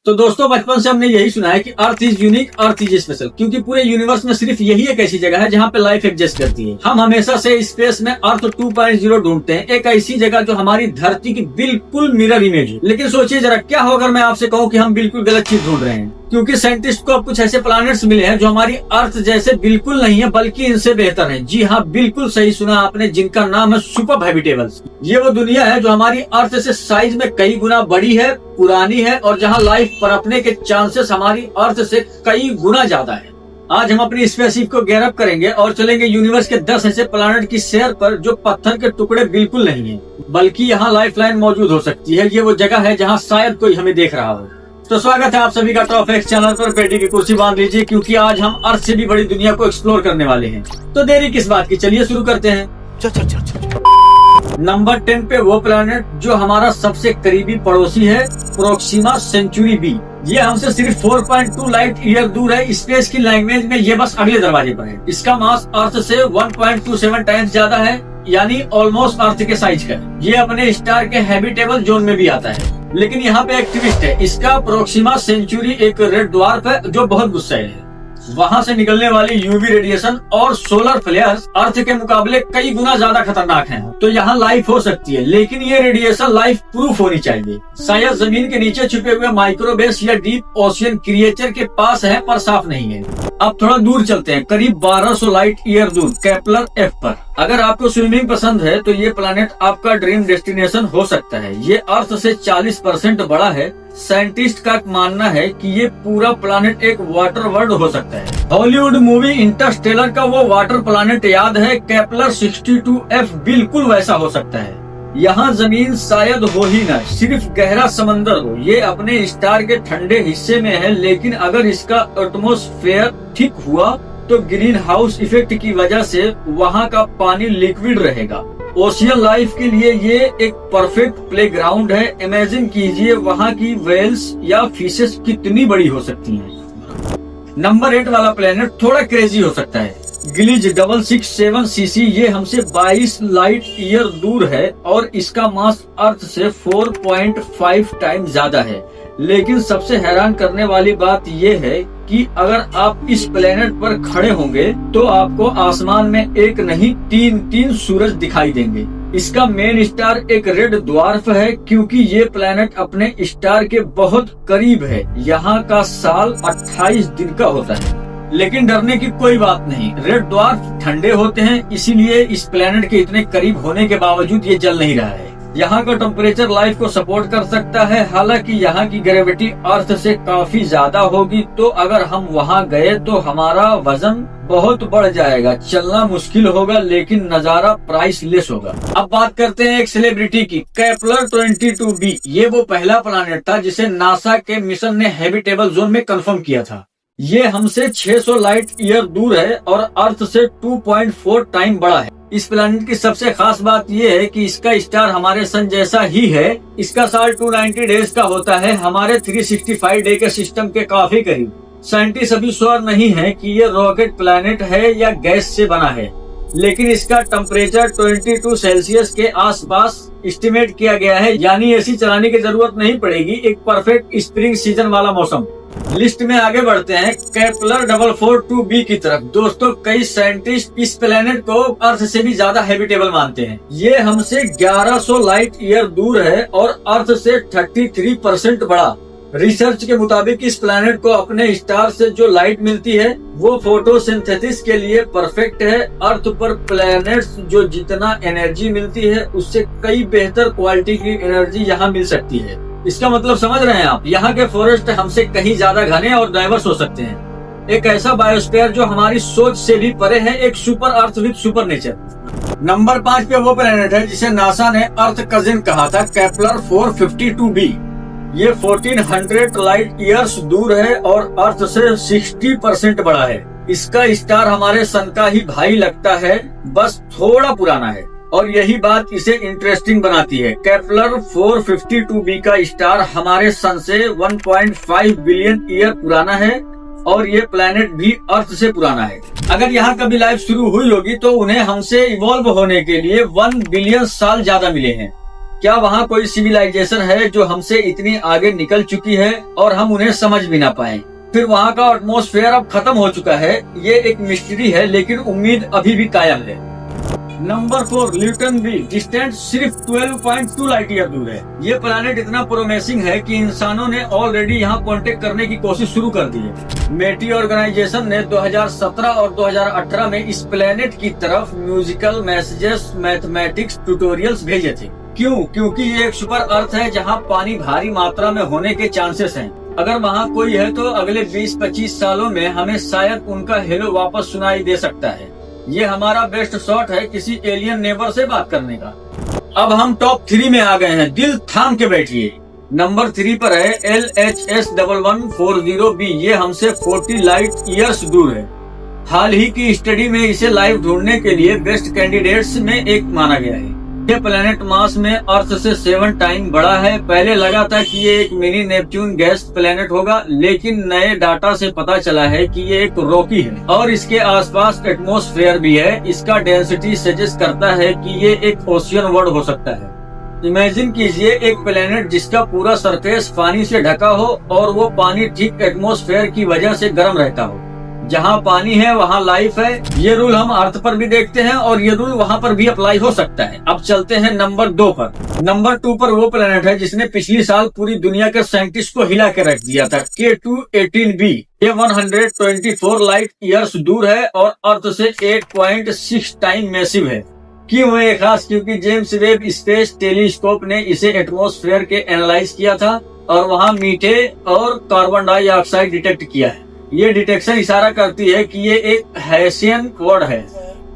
तो दोस्तों बचपन से हमने यही सुना है कि earth is unique, earth is special, क्योंकि पूरे यूनिवर्स में सिर्फ यही एक ऐसी जगह है जहाँ पे लाइफ एग्जिस्ट करती है। हम हमेशा से स्पेस में अर्थ 2.0 ढूंढते हैं, एक ऐसी जगह जो हमारी धरती की बिल्कुल मिरर इमेज है। लेकिन सोचिए जरा, क्या हो अगर मैं आपसे कहूँ कि हम बिल्कुल गलत चीज ढूंढ रहे हैं, क्योंकि साइंटिस्ट को अब कुछ ऐसे प्लैनेट्स मिले हैं जो हमारी अर्थ जैसे बिल्कुल नहीं है बल्कि इनसे बेहतर है। जी हाँ, बिल्कुल सही सुना आपने, जिनका नाम है सुपर हैबिटेबल्स। ये वो दुनिया है जो हमारी अर्थ से साइज में कई गुना बड़ी है, पुरानी है और जहाँ लाइफ पनपने के चांसेस हमारी अर्थ से कई गुना ज्यादा है। आज हम अपनी स्पेसशिप को गैरअप करेंगे और चलेंगे यूनिवर्स के 10 ऐसे प्लैनेट की सैर पर जो पत्थर के टुकड़े बिल्कुल नहीं है, बल्कि यहाँ लाइफ लाइन मौजूद हो सकती है। ये वो जगह है जहाँ शायद कोई हमें देख रहा हो। तो स्वागत है आप सभी का टॉप एक्स चैनल पर। पेटी की कुर्सी बांध लीजिए, क्योंकि आज हम अर्थ से भी बड़ी दुनिया को एक्सप्लोर करने वाले हैं। तो देरी किस बात की, चलिए शुरू करते हैं। नंबर 10 पे वो प्लैनेट जो हमारा सबसे करीबी पड़ोसी है, प्रोक्सिमा सेंचुरी बी। ये हमसे सिर्फ 4.2 लाइट ईयर दूर है। स्पेस की लैंग्वेज में ये बस अगले दरवाजे पर है। इसका मास अर्थ से 1.27 टाइम्स ज्यादा है, यानी ऑलमोस्ट अर्थ के साइज का है। ये अपने स्टार के हैबिटेबल जोन में भी आता है। लेकिन यहाँ पे एक ट्विस्ट है, इसका प्रोक्सिमा सेंचुरी एक रेड ड्वार्फ है जो बहुत गुस्सैल है। वहाँ से निकलने वाली यूवी रेडिएशन और सोलर फ्लेयर्स अर्थ के मुकाबले कई गुना ज्यादा खतरनाक हैं। तो यहाँ लाइफ हो सकती है, लेकिन ये रेडिएशन लाइफ प्रूफ होनी चाहिए। शायद जमीन के नीचे छुपे हुए माइक्रोवेव्स या डीप ओशियन क्रिएचर के पास है, पर साफ नहीं है। अब थोड़ा दूर चलते हैं, करीब 1200 लाइट ईयर दूर केपलर एफ पर। अगर आपको स्विमिंग पसंद है तो ये प्लैनेट आपका ड्रीम डेस्टिनेशन हो सकता है। ये अर्थ से 40% बड़ा है। साइंटिस्ट का मानना है कि ये पूरा प्लैनेट एक वाटर वर्ल्ड हो सकता है। हॉलीवुड मूवी इंटरस्टेलर का वो वाटर प्लैनेट याद है, केपलर 62F बिल्कुल वैसा हो सकता है। यहाँ जमीन शायद हो ही न, सिर्फ गहरा समंदर हो। ये अपने स्टार के ठंडे हिस्से में है, लेकिन अगर इसका एटमॉस्फेयर ठीक हुआ तो ग्रीन हाउस इफेक्ट की वजह से वहाँ का पानी लिक्विड रहेगा। ओशियन लाइफ के लिए ये एक परफेक्ट प्लेग्राउंड है। इमेजिन कीजिए वहाँ की वेल्स या फिशेस कितनी बड़ी हो सकती हैं। नंबर 8 वाला प्लेनेट थोड़ा क्रेजी हो सकता है, गिलिज 667 सीसी। ये हमसे 22 लाइट ईयर दूर है और इसका मास अर्थ से 4.5 टाइम ज्यादा है। लेकिन सबसे हैरान करने वाली बात ये है कि अगर आप इस प्लेनेट पर खड़े होंगे तो आपको आसमान में एक नहीं तीन सूरज दिखाई देंगे। इसका मेन स्टार एक रेड ड्वार्फ है, क्योंकि ये प्लेनेट अपने स्टार के बहुत करीब है। यहाँ का साल 28 दिन का होता है। लेकिन डरने की कोई बात नहीं, रेड ड्वार्फ ठंडे होते हैं, इसीलिए इस प्लेनेट के इतने करीब होने के बावजूद ये जल नहीं रहा है। यहाँ का टेम्परेचर लाइफ को सपोर्ट कर सकता है। हालांकि यहाँ की ग्रेविटी अर्थ से काफी ज्यादा होगी, तो अगर हम वहाँ गए तो हमारा वजन बहुत बढ़ जाएगा, चलना मुश्किल होगा, लेकिन नजारा प्राइसलेस होगा। अब बात करते हैं एक सेलिब्रिटी की, केपलर 22b। ये वो पहला प्लैनेट था जिसे नासा के मिशन ने हैबिटेबल जोन में कंफर्म किया था। ये हमसे 600 लाइट ईयर दूर है और अर्थ से 2.4 टाइम बड़ा है। इस प्लैनेट की सबसे खास बात यह है कि इसका स्टार हमारे सन जैसा ही है। इसका साल 290 डेज का होता है, हमारे 365 डे के सिस्टम के काफी करीब। साइंटिस्ट अभी श्योर नहीं है कि ये रॉकेट प्लैनेट है या गैस से बना है, लेकिन इसका टेम्परेचर 22 सेल्सियस के आसपास एस्टिमेट किया गया है, यानी एसी चलाने की जरूरत नहीं पड़ेगी। एक परफेक्ट स्प्रिंग सीजन वाला मौसम। लिस्ट में आगे बढ़ते हैं केपलर 442b की तरफ। दोस्तों, कई साइंटिस्ट इस प्लेनेट को अर्थ से भी ज्यादा हैबिटेबल मानते हैं। ये हमसे 1100 लाइट ईयर दूर है और अर्थ से 33% बड़ा। रिसर्च के मुताबिक इस प्लेनेट को अपने स्टार से जो लाइट मिलती है वो फोटोसिंथेसिस के लिए परफेक्ट है। अर्थ पर प्लैनेट्स जो जितना एनर्जी मिलती है उससे कई बेहतर क्वालिटी की एनर्जी यहाँ मिल सकती है। इसका मतलब समझ रहे हैं आप, यहाँ के फॉरेस्ट हमसे कहीं ज्यादा घने और डाइवर्स हो सकते हैं। एक ऐसा बायोस्फीयर जो हमारी सोच से भी परे है, एक super earth with super nature. Number 5 पे वो प्लेनेट है जिसे नासा ने अर्थ कजिन कहा था, केपलर 452b। ये 1400 लाइट ईयर्स दूर है और अर्थ से 60% बड़ा है। इसका स्टार हमारे सन का ही भाई लगता है, बस थोड़ा पुराना है और यही बात इसे इंटरेस्टिंग बनाती है। केपलर 452b का स्टार हमारे सन से 1.5 बिलियन ईयर पुराना है और ये प्लेनेट भी अर्थ से पुराना है। अगर यहाँ कभी लाइफ शुरू हुई होगी तो उन्हें हमसे इवॉल्व होने के लिए 1 बिलियन साल ज्यादा मिले हैं। क्या वहाँ कोई सिविलाइजेशन है जो हमसे इतनी आगे निकल चुकी है और हम उन्हें समझ भी ना पाए? फिर वहाँ का एटमॉस्फेयर अब खत्म हो चुका है। ये एक मिस्ट्री है, लेकिन उम्मीद अभी भी कायम है। नंबर 4, ल्यूटन बी, डिस्टेंस सिर्फ 12.2 लाइट ईयर दूर है। ये प्लैनेट इतना प्रोमिसिंग है कि इंसानों ने ऑलरेडी यहाँ कांटेक्ट करने की कोशिश शुरू कर दी है। मेटी ऑर्गेनाइजेशन ने 2017 और 2018 में इस प्लैनेट की तरफ म्यूजिकल मैसेजेस, मैथमेटिक्स ट्यूटोरियल्स भेजे थे। क्यों? क्योंकि ये एक सुपर अर्थ है जहाँ पानी भारी मात्रा में होने के चांसेस हैं। अगर वहाँ कोई है तो अगले 20-25 सालों में हमें शायद उनका हेलो वापस सुनाई दे सकता है। ये हमारा बेस्ट शॉट है किसी एलियन नेबर से बात करने का। अब हम टॉप 3 में आ गए हैं, दिल थाम के बैठिए। नंबर 3 पर है LHS 1140B। ये हमसे 40 लाइट ईयर्स दूर है। हाल ही की स्टडी में इसे लाइव ढूंढने के लिए बेस्ट कैंडिडेट्स में एक माना गया है। ये प्लैनेट मास में अर्थ से 7 टाइम बड़ा है। पहले लगा था कि ये एक मिनी नेपच्यून गैस प्लैनेट होगा, लेकिन नए डाटा से पता चला है कि ये एक रॉकी है और इसके आसपास एटमॉस्फेयर भी है। इसका डेंसिटी सजेस्ट करता है कि ये एक ओशियन वर्ल्ड हो सकता है। इमेजिन कीजिए एक प्लैनेट जिसका पूरा सरफेस पानी से ढका हो और वो पानी ठीक एटमॉस्फेयर की वजह से गर्म रहता हो। जहाँ पानी है वहाँ लाइफ है। ये रूल हम अर्थ पर भी देखते हैं और ये रूल वहाँ पर भी अप्लाई हो सकता है। अब चलते हैं नंबर 2 पर। नंबर 2 पर वो प्लेनेट है जिसने पिछली साल पूरी दुनिया के साइंटिस्ट को हिला के रख दिया था, K2-18b। ये 124 लाइट ईयर्स दूर है और अर्थ से 8.6 टाइम मैसिव है। क्यों है खास? क्योंकि जेम्स वेब स्पेस टेलीस्कोप ने इसे एटमॉस्फेयर के एनालाइज किया था और वहाँ मीठे और कार्बन डाइऑक्साइड डिटेक्ट किया है। ये डिटेक्शन इशारा करती है कि ये एक हेसियन वर्ड है।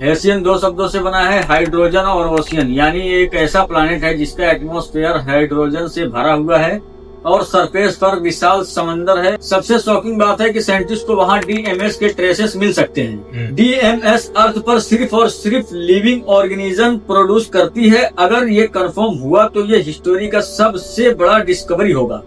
हेसियन 2 शब्दों से बना है, हाइड्रोजन और ओशियन, यानी एक ऐसा प्लैनेट है जिसका एटमॉस्फेयर हाइड्रोजन से भरा हुआ है और सरफेस पर विशाल समंदर है। सबसे शॉकिंग बात है कि साइंटिस्ट को वहाँ DMS के ट्रेसेस मिल सकते हैं। DMS अर्थ पर सिर्फ और सिर्फ लिविंग ऑर्गेनिज्म प्रोड्यूस करती है। अगर ये कंफर्म हुआ तो ये हिस्टोरी का सबसे बड़ा डिस्कवरी होगा।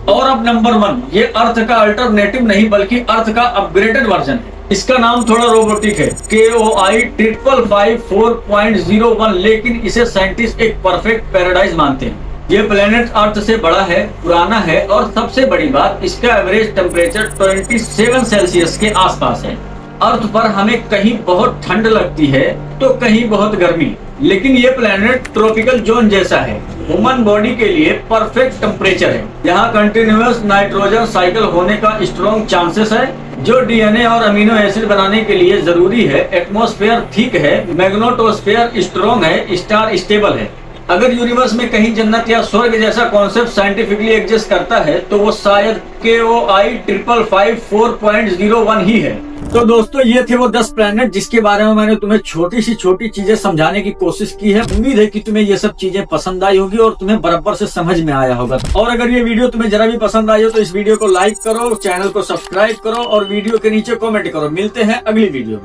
और अब नंबर 1, ये अर्थ का अल्टरनेटिव नहीं बल्कि अर्थ का अपग्रेडेड वर्जन है। इसका नाम थोड़ा रोबोटिक है, KOI 555-4.01, लेकिन इसे साइंटिस्ट एक परफेक्ट पैराडाइज मानते हैं। ये प्लेनेट अर्थ से बड़ा है, पुराना है और सबसे बड़ी बात इसका एवरेज टेम्परेचर 27 सेल्सियस के आसपास है। अर्थ पर हमें कहीं बहुत ठंड लगती है तो कहीं बहुत गर्मी, लेकिन ये प्लेनेट ट्रॉपिकल जोन जैसा है। ह्यूमन बॉडी के लिए परफेक्ट टेम्परेचर है। यहाँ कंटिन्यूअस नाइट्रोजन साइकिल होने का स्ट्रॉन्ग चांसेस है, जो DNA और अमीनो एसिड बनाने के लिए जरूरी है। एटमॉस्फेयर ठीक है, मैग्नेटोस्फेयर स्ट्रॉन्ग है, स्टार स्टेबल है। अगर यूनिवर्स में कहीं जन्नत या स्वर्ग जैसा कॉन्सेप्ट साइंटिफिकली एग्जिस्ट करता है तो वो शायद KOI 555-4.01 ही है। तो दोस्तों, ये थे वो 10 प्लैनेट जिसके बारे में मैंने तुम्हें छोटी सी छोटी चीजें समझाने की कोशिश की है। उम्मीद है कि तुम्हें ये सब चीजें पसंद आई होगी और तुम्हें बराबर से समझ में आया होगा। और अगर ये वीडियो तुम्हें जरा भी पसंद आई हो तो इस वीडियो को लाइक करो, चैनल को सब्सक्राइब करो और वीडियो के नीचे कमेंट करो। मिलते हैं अगली वीडियो में।